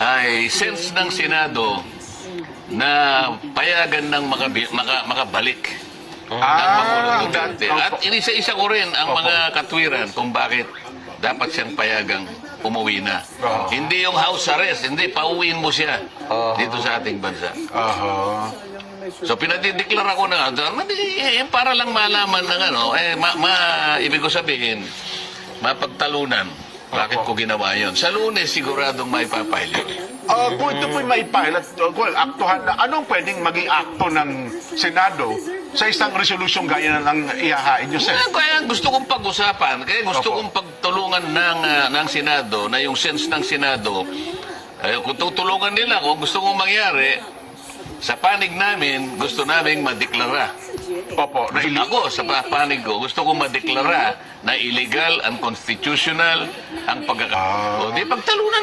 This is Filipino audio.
ay sense ng Senado na payagan ng makabalik ng Pangulong Duterte. At inisa-isa ko rin ang mga katwiran kung bakit dapat siyang payagang umuwi na. Hindi yung house arrest, hindi, pauwiin mo siya dito sa ating bansa. So pinadideklara ko na nga, para lang malaman ng ibig ko sabihin, mapagtalunan. Bakit ko ginawa yun? Sa Lunes, siguradong may papile yun. Kung ito po'y maipile at aktuhan na, anong pwedeng maging akto ng Senado sa isang resolusyong gaya ng ihahain nyo, sir? Kaya gusto kong pag-usapan, kaya gusto kong pagtulungan ng Senado, na yung sense ng Senado, kung tutulungan nila, kung gusto kong mangyari, sa panig namin, gusto naming madeklara. Opo. Ako, sa panig ko, gusto kong madeklara na illegal, unconstitutional, ang pagkakaroon. Di pagtalunan